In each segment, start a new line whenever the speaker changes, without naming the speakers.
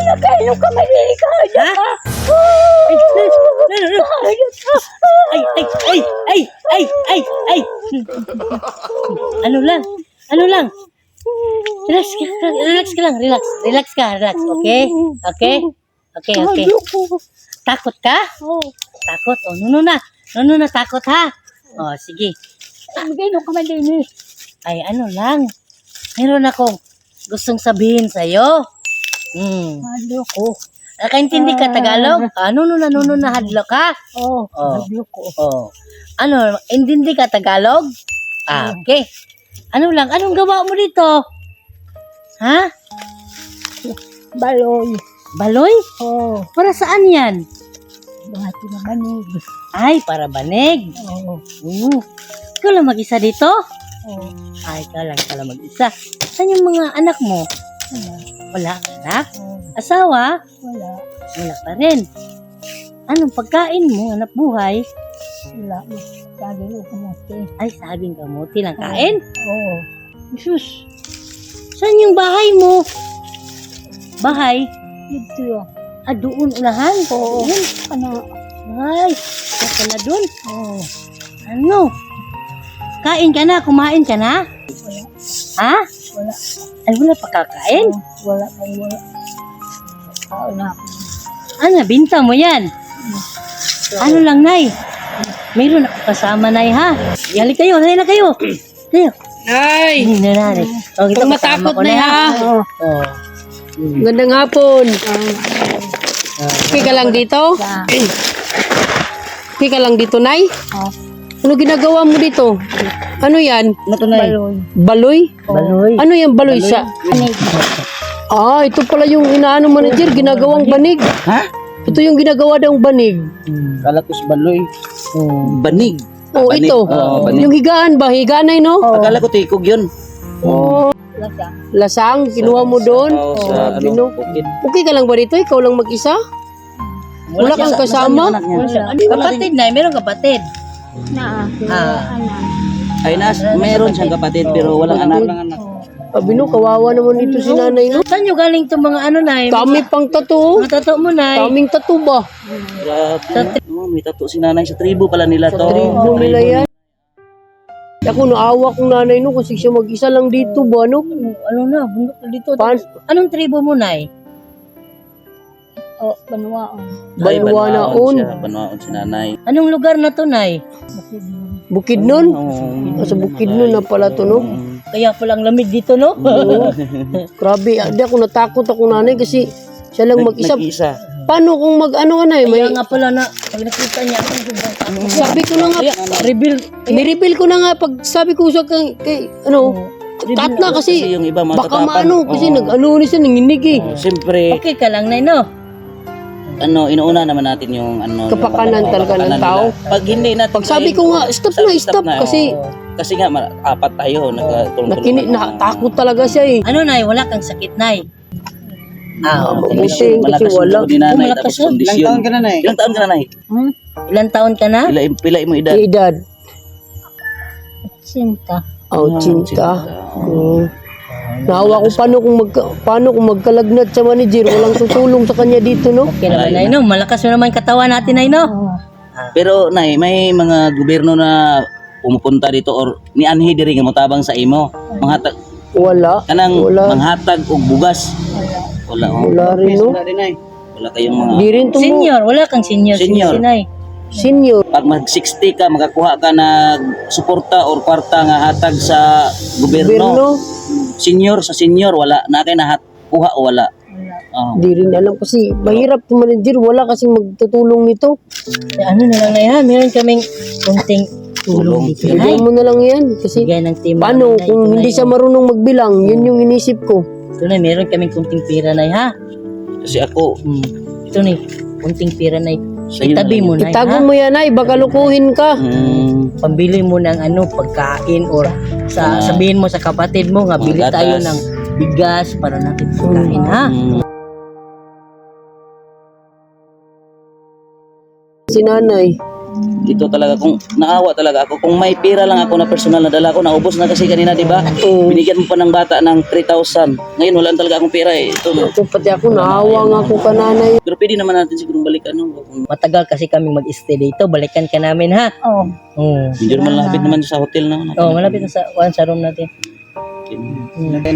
Nakainom ka, Marilika.
Ha? Ay. Ano lang? Relax ka. Okay. Takot ka? Takot? Oh, nuno na, takot ha? Oh, sige.
Nakainom ka, Marilika.
Ay, ano lang. Meron akong gustong sabihin sa'yo.
Ayoko.
Nakaintindi ka Tagalog? Nuno na hadlok ha?
Oh,
Oh.
ayoko.
Oh. Ano, intindi ka Tagalog? Okay. Anong gawa mo dito? Ha?
Baloy.
Baloy?
Oh,
Para saan yan?
bati na manig.
Ay, para banig.
Oh,
Ikaw lang mag-isa dito?
oh.
Ay, ikaw lang mag-isa. Saan yung mga anak mo? Wala kang anak?
Oh,
Asawa?
wala.
Wala pa rin. Anong pagkain mo, anak buhay?
Wala. Sabi ko kamuti.
Ay, saging kamuti lang kain?
Oh,
Jesus. Saan yung bahay mo? Bahay?
dito.
Doon unahan?
Oo.
Doon.
Ano?
Ay, ka na doon.
Oh,
Ano? Kain ka na? Kumain ka na?
wala.
Ha?
Wala.
Ay, wala pa kakain?
Wala. Tao na ako.
Ano, binta mo yan? Ano lang, Nay? Mayroon ako kasama, Nay, ha? Yali kayo, Nay na kayo. Kayo.
Ay,
Hindi na, Nay. O, ito,
Huwag
kasama
matakot
ko,
na,
Nay,
ha?
Oh.
gandang hapon. Okay ka lang dito?
Sa,
Okay ka lang dito, Nay?
oh,
Ano ginagawa mo dito? Ano yan?
Ano to, Nay?
baloy.
Baloy?
Baloy.
Ano yan baloy sa?
Manig.
Ito pala yung inaano manager, ginagawang banig.
Ha?
Ito yung ginagawa daw banig.
Kala ko si Baloy. Banig.
Oh,
Banig.
ito.
Oo, banig.
Yung higaan ba? Higaan ay no?
Akala ko tikog yun.
Lasa.
Lasang, kinuha mo doon.
Oo, sa
Bino.
bukid.
Okay ka lang ba dito? Ikaw lang mag-isa? Wala kang kasama?
Kapatid, Nay. Meron kapatid.
Na.
Ah.
Ay, mayroon siyang kapatid pero walang anak.
Bino, kawawa naman dito si nanay no?
Saan nyo galing itong mga ano, Nay?
Dami pang tattoo.
Mga tato mo, Nay.
Daming tattoo ba?
Grabe. May tato si nanay sa tribo pala nila to.
Tribo nila yan. Ako naawa kong nanay no kasi siya mag-isa lang dito ba no?
Ano na, bundok na dito. Anong tribo mo, Nay?
Oh, Banwaon.
Ay,
Banwaon.
siya. Banwaon si nanay.
Anong lugar na to, Nay?
Bukid nun?
Oo.
Sa bukid nun na pala to no?
Kaya palang lamig dito, no?
Oo. Grabe, hindi ako natakot ako nanay kasi siya lang mag-isa.
Nag-isa.
Paano kung mag-ano ka na eh?
Kaya nga pala na, pag nakita niya ako, sobrang takot.
Sabi ko na nga,
Reveal.
nireveal ko na nga pag sabi ko sa kay cut na kasi
Kasi yung iba
baka
matatapan.
maano kasi nag-ano ni siya, nanginig eh.
Siyempre,
Okay ka lang, Nay, no?
inuuna naman natin yung
Kapakanan talaga ng
kapakanan
tao.
nila. Pag hindi natin
Pag sabi ko nga, stop na, kasi
kasi nga apat tayo nagtulong-tulungan.
natakot talaga siya eh.
Ano, Nay? Wala kang sakit, Nay?
Mabuti kasi
Malakas
wala.
yung ni nanay
Malakas
tapos
yun.
kondisyon. Ilang taon ka na, Nay? Ilang taon ka na, Nay?
Ilan taon ka na?
Pila mo edad?
Edad.
Sinta.
Cinta. Naawa ko paano kung magkalagnat sa manager, walang tutulong sa kanya dito no?
Okay naman, Nay, no? Malakas mo naman katawan natin, Nay, no?
Pero Nay, may mga gobyerno na pumupunta dito or nianhi diri nga motabang sa imo. Manghatag
Wala.
kanang
Wala.
manghatag og bugas. Wala.
Wala rin no?
Wala kayong mga
Di rin
Senior, wala kang senior.
Senior.
Si Nay.
Senior.
pag mag 60 ka makakuha ka ng suporta or kwarta nga hatag sa gobyerno.
Gobyerno.
Senior sa senior wala na kay kuha o wala. Oh.
Di rin alam kasi mahirap yung manager, wala kasing magtutulong nito.
Ano na lang, Nay, ha? Meron kaming kunting tulong dito, Nay.
Bigyan mo na lang yan kasi
Bigay ng team.
paano
Nay,
kung
ito,
hindi
Nay,
siya
oh.
marunong magbilang, yun yung inisip ko.
Ito, Nay, meron kaming kunting pera, Nay, ha?
Kasi ako
Ito, Nay, kunting pera, Nay.
sa'yo
Itabi
na
mo,
lang.
Nay,
Itago
ha?
mo yan ay, baka lukuhin ka.
Pambili mo ng pagkain or sabihin mo sa kapatid mo nga
Mga
bili tayo
gatas.
ng bigas para natin pagkain, ha?
Si nanay,
Dito talaga, kung naawa talaga ako, kung may pera lang ako na personal na dala ko, naubos na kasi kanina, di ba? Binigyan mo pa ng bata ng 3,000. Ngayon, wala talaga akong pera eh. Ito, no?
Ako pati ako, naawa nga ako ka nanay.
Pero pwede naman natin siguro balikan, no?
Matagal kasi kami mag-stay dito. Balikan ka namin, ha?
Oo.
Medyo malapit naman sa hotel na.
Oh, malapit na sa room natin.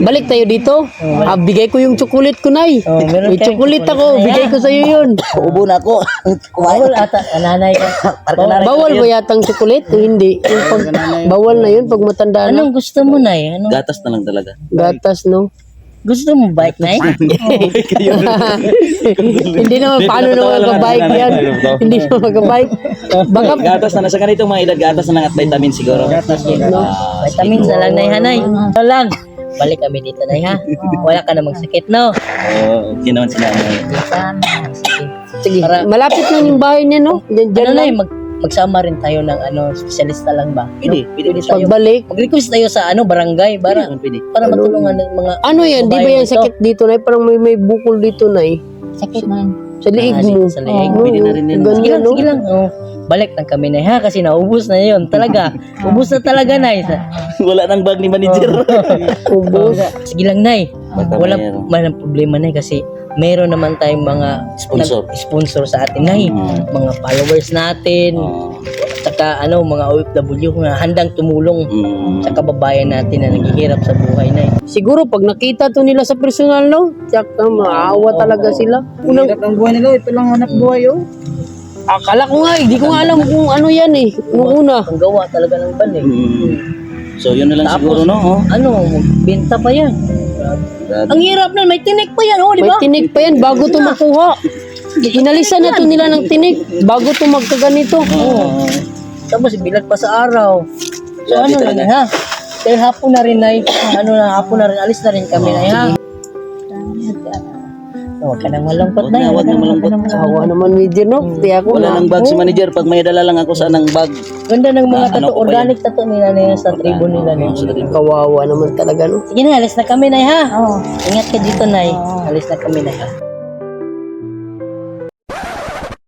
Balik tayo dito. Bigay ko yung chocolate ko, nay.
Oh, meron
May
tayong
chocolate ako, bigay ko sa iyo yun.
Ubo na ako.
Bawal ata, nanay ka.
Bawal ba yatang chocolate o hindi? Yung bawal na yun pag matanda na.
Anong gusto mo, Nay? Ano?
Gatas na lang talaga.
Gatas, no?
Gusto mo bike, Nay?
Hindi naman, paano naman mag-bike yan? Hindi naman mag-bike. Baka,
Gatas na sa ganito mga edad, gatas na lang at vitamin siguro.
Vitamins na lang, Nay, ha, Nay? Ito lang. Balik kami dito, Nay, ha? Wala ka namang sakit, no?
Oo, hindi naman sinabi.
sige, malapit lang yung bahay niya, no? Diyan
Ano, Nay?
lang.
Magsama rin tayo ng specialista lang ba?
Pwede, pwede.
tayo.
Pagbalik.
Mag-request tayo sa barangay para
Pwede.
matulungan ng mga
Ano yan? Di ba yan sakit dito, nay? Parang may bukol dito, nay.
Sakit na yun.
Sa liig mo.
sa leeg.
Oo,
Pwede na rin yan.
Sige
ganyan,
lang,
no?
sige lang. Oh, balik lang kami, Nay, ha? Kasi naubos na yun. Talaga. Ubus na talaga, Nay.
Wala nang bag ni manager.
Ubus.
Sige lang, Nay.
Baka
Walang
mayroon.
problema, Nay, kasi meron naman tayong mga sponsor sa atin, Nay. Mga followers natin. Tsaka mga OFW na handang tumulong sa kababayan natin na naghihirap sa buhay, Nay.
Siguro pag nakita to nila sa personal, no? Tsaka maawa talaga sila. Unang,
Ang buhay nila, ito lang hanap buhay, oh.
akala ko nga, hindi ko nga alam kung ano yan eh. Nung una.
Ang gawa talaga ng ban, eh.
So yun na lang siguro, no?
Magbenta pa yan. Ang hirap na, may tinik pa yan, di
May
ba?
tinik pa yan bago to makuha. Inalisan na to nila ng tinik bago to magkaganito.
Tapos bilag pa sa araw. So
Grabe
ano
talaga.
lang, ha? Kaya hapon na rin, Nay. Hapon na rin, alis na rin kami, Nay, ha? Huwag ka nang malungkot, Nay.
Huwag na malungkot.
Awa naman medyo, no? Di ako
Wala
na.
nang bag si manager. Pag may dala lang ako sa nang bag.
Ganda ng mga
Ano
tattoo,
ko pa
organic tattoo nila na yan sa tribo nila, Nay.
Kawawa naman talaga, no?
Sige na, alis na kami, Nay, ha? Ingat ka dito, Nay. Alis na kami, Nay, ha?